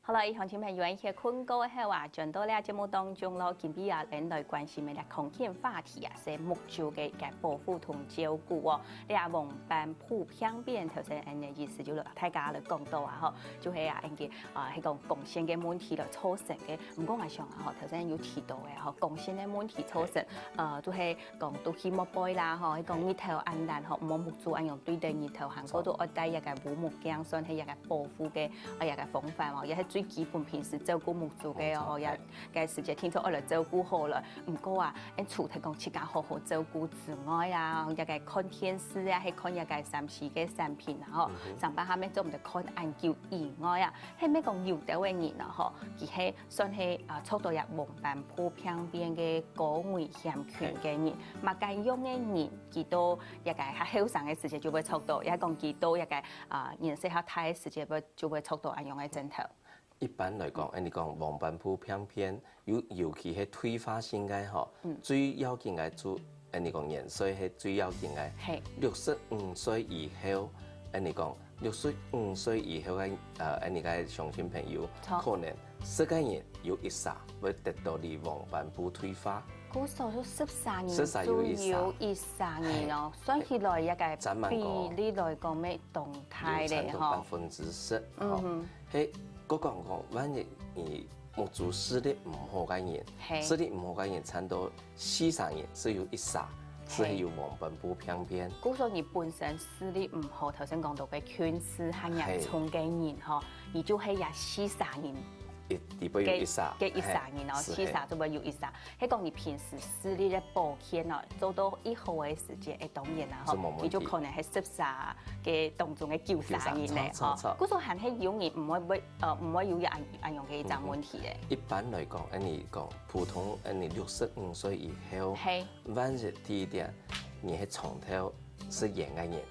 好啦，鄉親朋友，一些困過後啊，轉到咧節目當中咯，今日啊，嚟來關心嘅咧空間話題啊，係木造嘅嘅保護同照顧哦。你啊，黃斑部病變頭先嘅意思就大家嚟講到啊，嗬，就係啊，嘅係講貢獻嘅問題嚟造成嘅。唔過我想啊，嗬，頭先有提到嘅嗬，貢獻嘅問題造成，都係講都希望背啦，嗬，係講日頭安難嗬，唔好木造安用對待日頭，韓國都愛戴一個護目鏡，算係一個保護嘅一個風範喎，亦係最基本平時照顧木造嘅哦，也嘅時節天氣愛嚟照顧好啦。唔過啊，喺除咗講自家好好照顧之外啊，一個看電視啊，係看一個3C嘅產品啊，嗬。上班下面做唔到看研究以外啊，係咩講有得嘅人啊，嗬，佢係算係觸到入黃斑部病變嘅高危險群嘅人，嘛間用嘅人，佢都一個喺後生嘅時節就會觸到，也講佢都一個年紀較大嘅時節就會觸到安用嘅症頭。一般來講，你講黃斑部病變，尤其係退化性嘅嗬，最要緊嘅做，你講年歲係最要緊嘅。65歲以後，你講65歲以後嘅你嘅鄉親朋友，可能世界人有一剎會得到你黃斑部退化。嗰時候都13年都有13年咯，算起來一個比例來講咩動態咧嗬，10%嗬，係。我講，萬一你木造視力唔好嘅人，視力唔好嘅人，差唔多40年是有一剎，是有黃斑部病變。嗰時候你本身視力唔好，頭先講到嘅近視係嚴重嘅人嗬，而就係也40年。嘅一剎年咯，40就會有一剎。係講你平時視力咧保健咯，做到以後嘅時節，當然啦，嗬，你就可能係13嘅當中嘅90年咧，嗬。嗰種係係有人唔會有人用嘅一種問題咧。一般來講，你講普通你65歲以後，萬一第一點，你係從頭是演嘅人。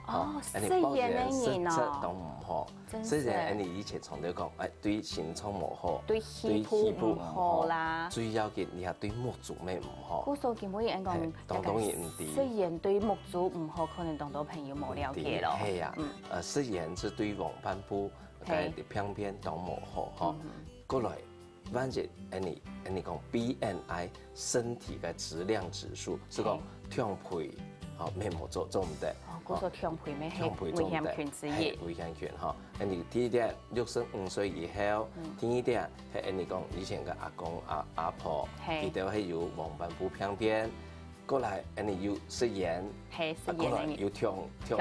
哦，食鹽嘅人啊，都唔好。雖然你以前從頭講，對心臟唔好，對氣部唔好啦。最要緊你係對木造咩唔好。嗰數件冇人講，當然唔啲。雖然對木造唔好，可能當到朋友冇了解咯。係啊，雖然是對黃斑部嘅病變都唔好嗬。過來，萬一你講 BMI 身體嘅質量指數，是講長肥。好，咩冇做唔得。嗰個長輩咩係危險群之一。危險群嗬，你第一點65歲以後，第二點係你講以前嘅阿公阿婆，佢哋係有黃斑部病變，過來你要食鹽，過來要跳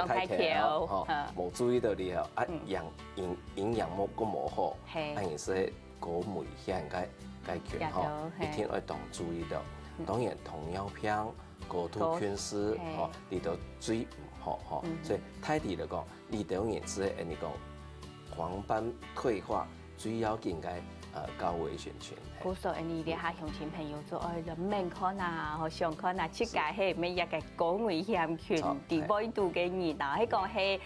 太跳，嗬，冇注意到你後，營養冇好，係是高危險嘅群嗬，一定要當注意到。當然糖尿病。過度近視，嗬，呢度最唔好，嗬，所以態度嚟講，呢度人只係你講黃斑退化最要緊嘅高危險群。嗰時候你哋下鄉親朋友做人面看啊，和相看啊，出街係咩一個高危險群，地位度嘅人啊，喺講係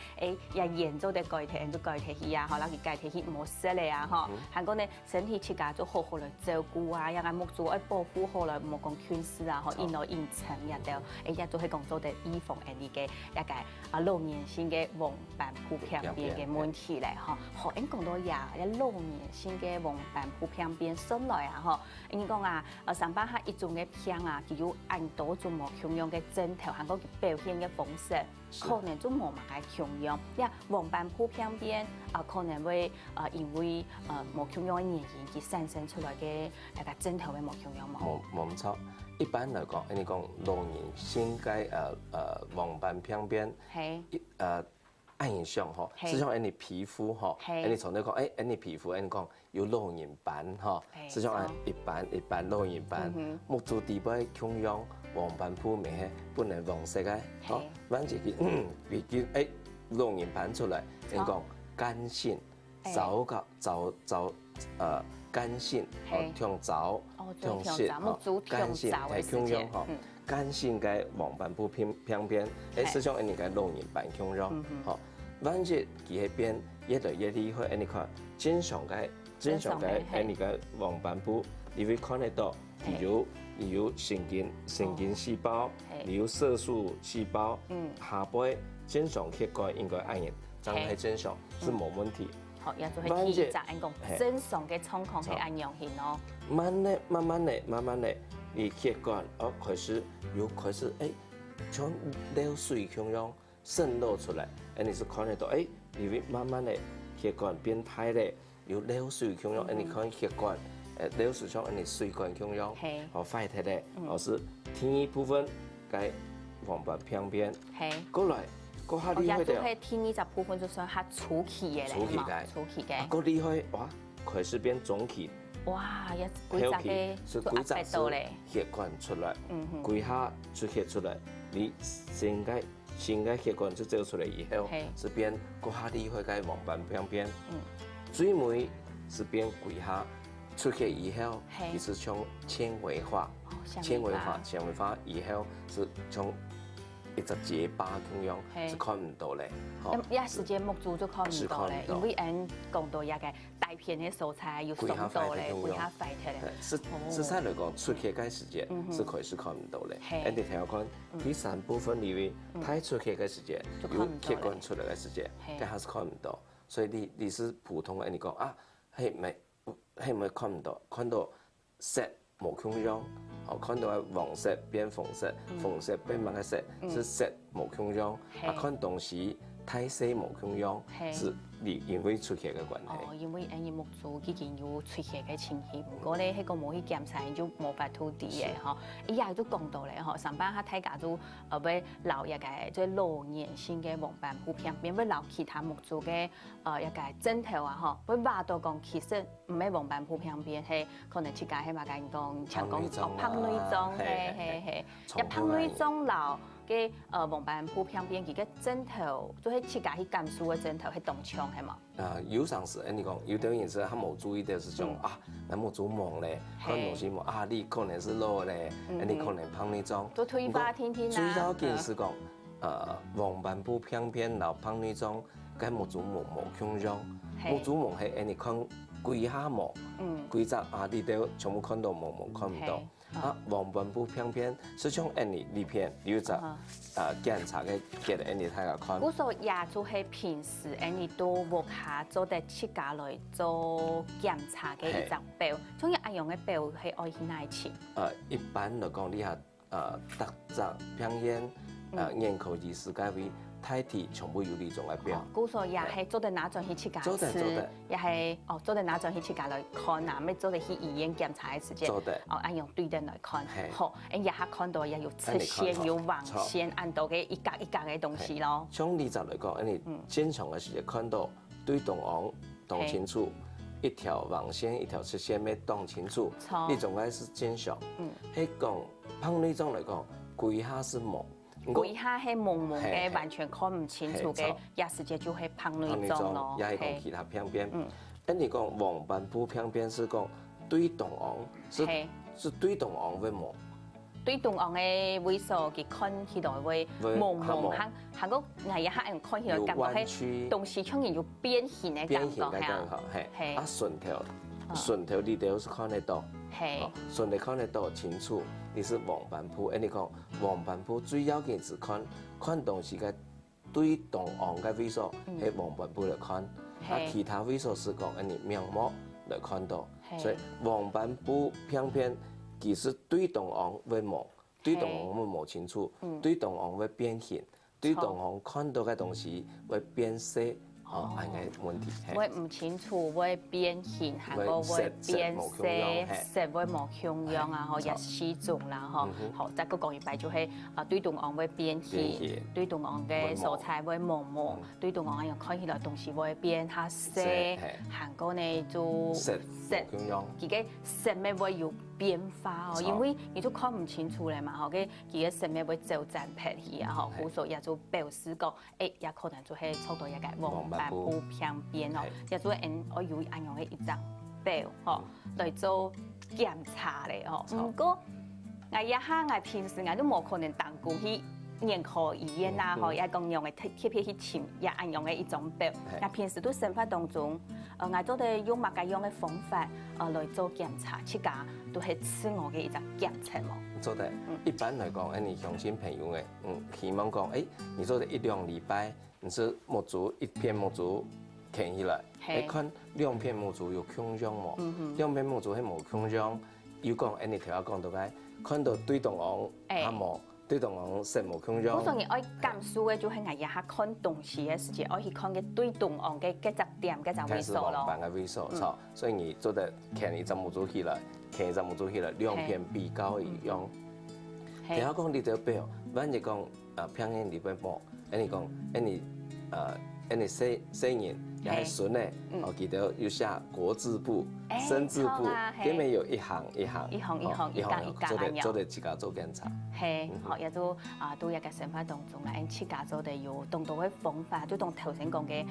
人嚴重嘅改體，都改體去啊，可能佢改體去冇事咧啊，嗬，韓國呢身體出街就好好嚟照顧啊，又係木做保護好嚟，冇講近視啊，嗬，因為因層入到，亦都係講做啲預防你嘅一個老年性嘅黃斑部病變嘅問題咧，嗬，學應講到一老年性嘅黃斑部病變上來。啊，嗬，你講啊，上班下一種嘅病啊，佢有按多種冇同樣嘅症頭，韓國表現嘅方式，可能都冇乜嘅同樣。呀，黃斑部病變可能會因為冇同樣嘅原因而產生出來嘅一個症頭嘅冇同樣冇。冇錯，一般嚟講，你講老年性嘅黃斑病變，影響嗬，實際上你皮膚嗬，你從頭講，你皮膚你講有老年斑嗬，實際上一般老年斑，木造地位同樣黃斑部咪係本來黃色嘅，嗬，反正佢老年斑出嚟，你講乾性，乾性，向早，向色，乾性係同樣嗬，乾性嘅黃斑部病變，實際上你嘅老年斑同樣，嗬。萬一佢係變越來越厲害，你看正常嘅你嘅黃斑部，你會看得到，你有神經細胞，你有色素細胞，下背正常血管應該按人，長係正常是冇問題。好，也做係提早按講正常嘅狀況係按樣型咯。慢慢的，你血管開始從流水咁樣滲漏出來，你是看得到你會慢慢的血管變態咧，有流水咁樣，你看血管流水上你水管咁樣，快啲咧，是天一部分該黃斑偏邊，過來。個下厲害的，天20部分就算較初期嘅咧，初期嘅。個厲害哇，開始變中期。哇，一幾雜嘅都壓迫到咧。血管出來，幾下出血出來，你先個血管就走出來以後，是變個下厲害嘅黃斑偏邊。最尾是變幾下出血以後，其實從纖維化，纖維化以後是從。一隻結疤咁樣是看唔到咧，一時間目睭就看唔到咧，因為按講到一個大片嘅蔬菜要鬆到咧，會下快啲咧。實際嚟講，出血嘅時間是開始看唔到咧。你聽我講，第三部分裏面太出血嘅時間，有血管出來嘅時間，佢還是看唔到。所以你是普通嘅，你講啊，係咪看唔到？看到色冇咁樣。看到黃色變紅色，紅色變乜嘅色，是色無窮樣。看東西太細無窮樣，是因為出血嘅關係。因為按目睭已經有出血嘅情形，不過咧，迄個冇去檢查就冇法土地嘅嗬。伊也都講到咧嗬，上班佢睇家都要留一個即係老年性嘅黃斑部偏邊，要留其他目睭嘅一個針頭啊嗬，要話到講其實唔係黃斑部偏邊，係可能設計係嘛講講像講胖女裝，係一胖女裝留嘅黃斑部偏邊，佢嘅針頭都係設計去減數嘅針頭係動槍係嘛？有陣時你講有啲人是佢冇注意到是種你冇做夢咧，看東西冇你可能是老咧，你可能胖女裝。都退化天天啦。最要緊是講黃斑部偏邊留胖女裝，佢冇做夢冇強樣，冇做夢係你看幾下毛，幾隻你都全部看到冇看唔到。黃斑部偏邊是從呢片有隻檢查嘅嘅你睇下看。古時也就係平時你到屋下做啲設計來做檢查嘅一隻表，總之按用嘅表係愛去哪一次？一般嚟講，你下特隻偏眼眼科醫師該會睇睇全部有呢種嘅表。古時也係做啲哪種去設計？做得，也係做啲哪種去設計來看啊？咩做啲去醫院檢查嘅時間？做得。按用對燈來看，好，也下看到也有側線、有橫線，按到嘅一格一格嘅東西咯。從呢集嚟講，你正常嘅時間看到對動昂動清楚，一條橫線、一條側線咩動清楚，呢種嘅是正常。喺講胖女裝嚟講，幾下是冇。幾下係朦朦嘅，完全看唔清楚嘅，也時間就係胖女裝咯。也係講其他偏邊。你講黃斑部偏邊是講對動昂，是對動昂會冇。對動昂嘅萎縮，佢看起來會朦朦，行個捱一下人看起來感覺係東西出現有變形嘅感覺係。順頭你都是看得到，順頭看得到清楚。你是黃斑部，你講黃斑部最要緊是看東西嘅對動昂嘅萎縮，喺黃斑部嚟看。其他萎縮是講你面膜嚟看到。所以黃斑部偏邊其實對動昂會冇，對動昂會冇清楚，對動昂會變形，對動昂看到嘅東西會變細。係嘅問題，會唔清楚，會變形，還個會變色，色會冇香樣啊，嗬，也失蹤啦，嗬，好，再個講一擺就係對動昂會變形，對動昂嘅蔬菜會毛毛，對動昂樣看起來東西會變下色，韓國呢就色，佢嘅色咩會有變化哦，因為你都看唔清楚咧嘛，嗬，佢嘅色咩會走盞撇去啊，嗬，故所也就表示講，也可能就係抽到一個黃斑部偏邊哦，也做我有按用嘅一張表嗬來做檢查咧嗬。不過我一下我平時我都冇可能當過去眼科醫院啊，嗬，也講用嘅貼片去簽，也按用嘅一種表。我平時都生活當中，我做啲用乜嘅樣嘅方法來做檢查，切假都係自我嘅一隻檢測咯。做得一般嚟講，你相親朋友嘅，希望講，你做得1-2禮拜，你是目睭一片目睭看起来，你看兩片木竹有腔腔冇？兩片木竹係冇腔腔，要講你頭下講到嘅，看到對動王阿冇，對動王實冇腔腔。我當然愛感受嘅就係我一下看東西嘅時節，愛去看嘅對動王嘅嗰隻點、嗰隻位數咯。看是王版嘅位數，錯，所以你做得看一隻木竹起來，看一隻木竹起來，兩片比較一樣。頭下講你就表，萬一講平安你邊冇，你講你寫人也係順嘅，我記得要寫國字部、生字部，裡面有一行一行，做得自家做檢查。係，學亦都都一個想法當中啦，自家做得有當到嘅方法，就當頭先講嘅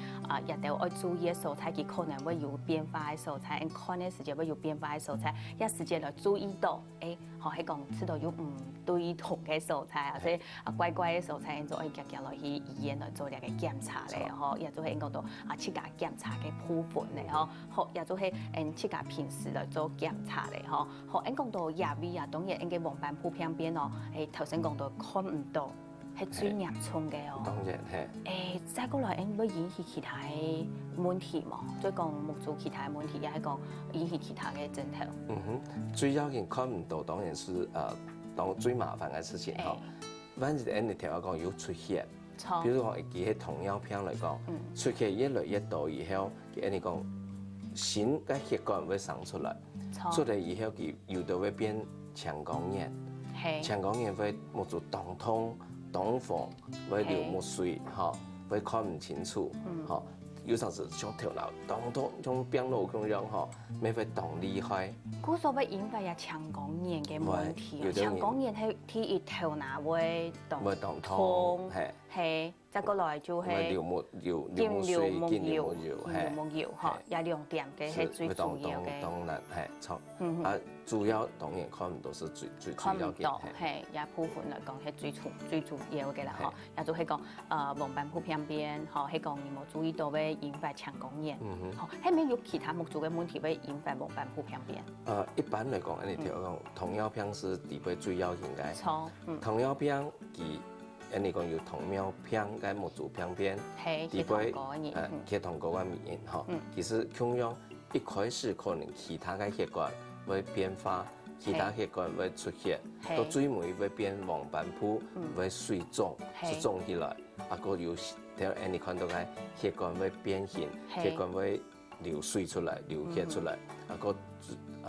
日頭愛注意嘅素材，佢可能會有變化嘅素材，看嘅時節會有變化嘅素材，一時節來注意到，學係講知道有唔對同嘅素材，或者怪怪嘅素材，就可以夾落去醫院來做一個檢查咧，亦都係講到自家檢查嘅部分咧，學亦都係自家平時來做檢查咧，學講到野味啊，當然嘅黃斑部偏邊咯。頭先講到看唔到，係最嚴重嘅哦。當然係。再過來會引起其他嘅問題嘛？再講木做其他嘅問題，也係講引起其他嘅症頭。最要緊看唔到，當然是當最麻煩嘅事情嗬。萬一你頭下講有出血，比如講佢喺糖尿病嚟講，出血越來越多以後，你講新嘅血管會生出來，出嚟以後佢有的會變腸桿炎。腸桿炎會木做凍痛、凍風，會流木水，會看唔清楚，有陣時上頭腦凍痛，種病路咁樣，咪會凍厲害。嗰所謂引發有腸桿炎嘅問題，腸桿炎係佢頭腦會凍痛，係。再過來就係流木油，也兩點嘅係最主要嘅。當然係錯。主要當然看唔到是最主要嘅。看唔到係，也部分嚟講係最主要嘅啦，也就係講黃斑部偏邊，係講你冇注意到會引發腸桿炎。係咪有其他木做嘅問題會引發黃斑部偏邊？一般嚟講，你條講糖尿病是第一最要緊嘅。錯。糖尿病佢。你講有糖尿病嘅木做偏邊，血糖高嘅人，血糖高嘅原因嗬，其實同樣一開始可能其他嘅血管會變化，其他血管會出血，到最尾會變黃斑部，會水腫，是腫起來，個有你看到嘅血管會變形，血管會流水出來，流血出來，個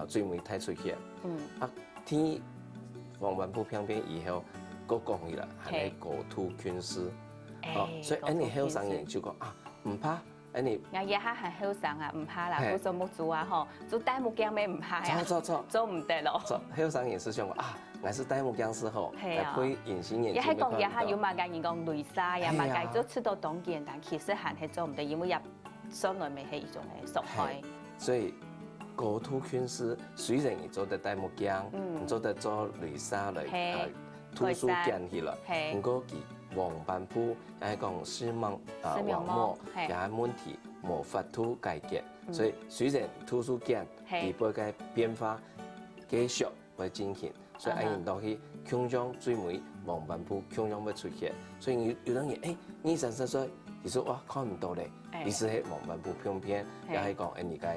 最尾太出血，天黃斑部偏邊以後。個講起來係你過度菌絲，所以你後生人就講唔怕，你我一下係後生啊，唔怕啦，好做木做啊，做戴木鏡咩唔怕啊，做唔得咯。後生人是想講我是戴木鏡時候，係配隱形眼鏡。一係講一下有馬家人講雷沙呀，馬家都出到當件，但其實係做唔得，因為入身內面係一種嘅傷害。所以過度菌絲雖然你做得戴木鏡，做得做雷沙嚟。突出見起來，不過佢黃斑部也係講視網膜也係問題，無法度解決。所以雖然突出見，佢不嘅變化繼續會進行，所以引導去腔腔最尾黃斑部腔腔會出現。所以有人講，24歲，其實我看唔到咧，其實係黃斑部偏偏，也係講你嘅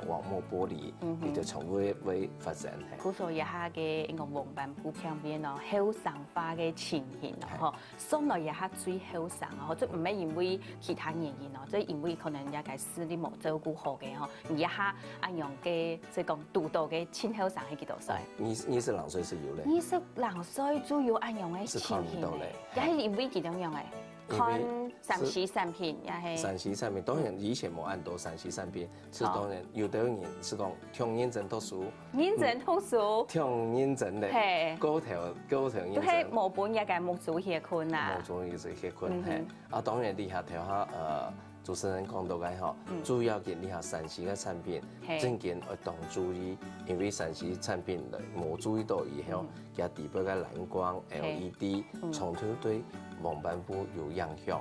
網膜剝離，佢就從會發生。嗰所以下嘅個黃斑部偏邊咯，後生化嘅情形咯，相對一下最後生啊，即唔係因為其他原因咯，即係因為可能一個視力冇照顧好嘅嗬，而一下按樣嘅即係講讀到嘅前後生係幾多歲？22歲是有咧。22歲就有按樣嘅情形咧，也係因為幾種樣嘅。看3C產品也係3C產品，當然以前冇按到3C產品，是當然有的人是講聽認真讀書，認真讀書，聽認真咧，高頭認真，都係冇本一個木做血困啊，木做呢個血困係，當然你下條下主持人講到嘅嗬，主要嘅你下3C嘅產品，正經要當注意，因為3C產品冇注意到以後，佢底部嘅藍光 LED 長途對黃斑部有影響。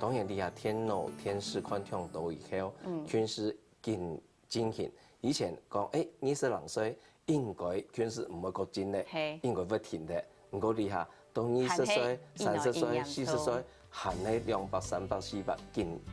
當然你下天腦、天視看聽到以後，近視進行。以前講22歲應該近視唔會過進咧，應該會停嘅。唔過你下到20歲、30歲、40歲。含喺200、300、400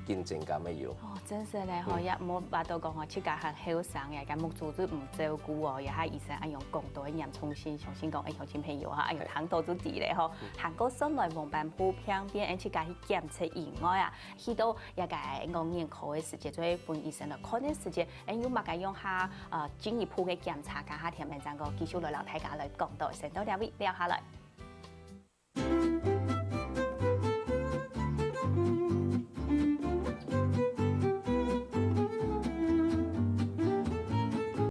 見增加咩有？哦，真是咧，嗬，也冇話到講嗬，自家係後生嘅，咁木組織唔照顧哦，也係醫生用講到嚴重性，相信講鄉親朋友嚇，用糖度都治咧嗬，韓國省內黃斑部病變，而且家去檢測以外啊，去到一個5年考嘅時間，做本醫生嚟看嘅時間，有乜嘅用下進一步嘅檢查，家下條文章個繼續來大家來講到，先到呢位聊下來。